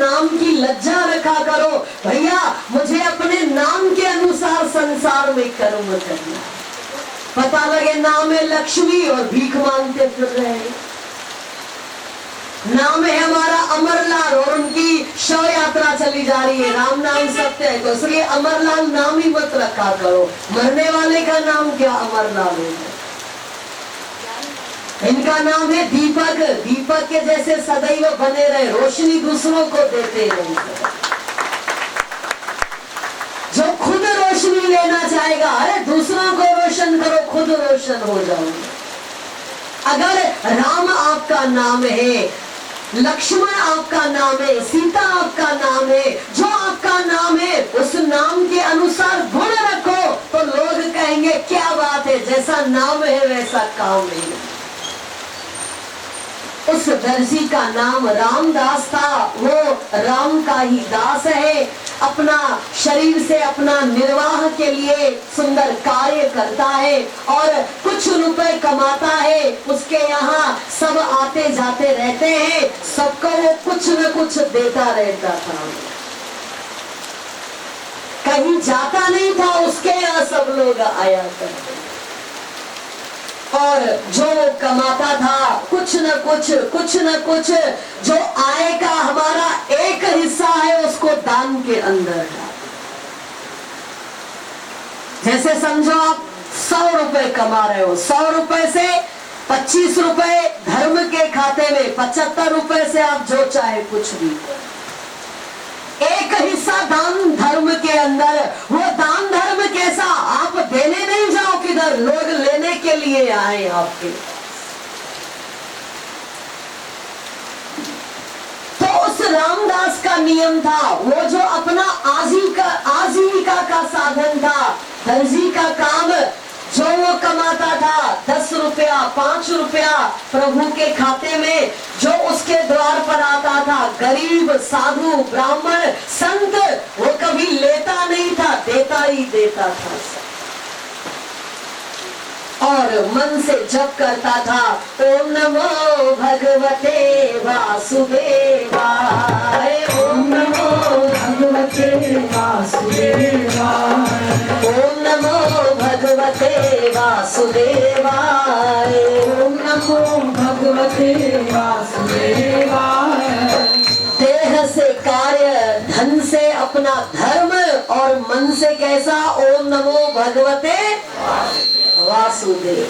नाम की लज्जा रखा करो। भैया मुझे अपने नाम के अनुसार संसार में कर्म करना। पता लगे नाम है लक्ष्मी और भीख मांगते फिर रहे। नाम है हमारा अमरलाल और उनकी शव यात्रा चली जा रही है। राम नाम सत्य है, तो इसलिए अमरलाल नाम ही मत रखा करो। मरने वाले का नाम क्या अमरलाल है? इनका नाम है दीपक। दीपक के जैसे सदैव बने रहे, रोशनी दूसरों को देते रहे। जो खुद रोशनी लेना चाहेगा, अरे दूसरों को रोशन करो, खुद रोशन हो जाओगे। अगर राम आपका नाम है, लक्ष्मण आपका नाम है, सीता आपका नाम है, जो आपका नाम है उस नाम के अनुसार गुण रखो तो लोग कहेंगे क्या बात है, जैसा नाम है वैसा काम है। उस दर्जी का नाम रामदास था, वो राम का ही दास है। अपना शरीर से अपना निर्वाह के लिए सुंदर कार्य करता है और कुछ रुपए कमाता है। उसके यहाँ सब आते जाते रहते हैं, सबको वो कुछ न कुछ देता रहता था। कहीं जाता नहीं था, उसके यहाँ सब लोग आया करते। और जो कमाता था कुछ न कुछ जो आय का हमारा एक हिस्सा है उसको दान के अंदर डाल। जैसे समझो आप 100 रुपए कमा रहे हो, 100 रुपए से 25 रुपए धर्म के खाते में, 75 रुपए से आप जो चाहे कुछ भी। एक हिस्सा दान धर्म के अंदर। वो दान धर्म कैसा? आप देने नहीं जाओ किधर, लोग लेने के लिए आए आपके। तो उस रामदास का नियम था, वो जो अपना आजीविका का साधन था, दर्जी का काम, जो वो कमाता था 10 रुपया 5 रुपया प्रभु के खाते में, जो उसके द्वार पर आता था, गरीब साधु ब्राह्मण संत, वो कभी लेता नहीं था, देता ही देता था। और मन से जप करता था, ओम नमो भगवते वासुदेवाय, ओम नमो भगवते वासुदेवाय, ओम नमो भगवते वासुदेवाय, ओम नमो भगवते वासुदेवाय। देह से कार्य, धन से अपना धर्म और मन से कैसा? ओम नमो भगवते वासुदेव।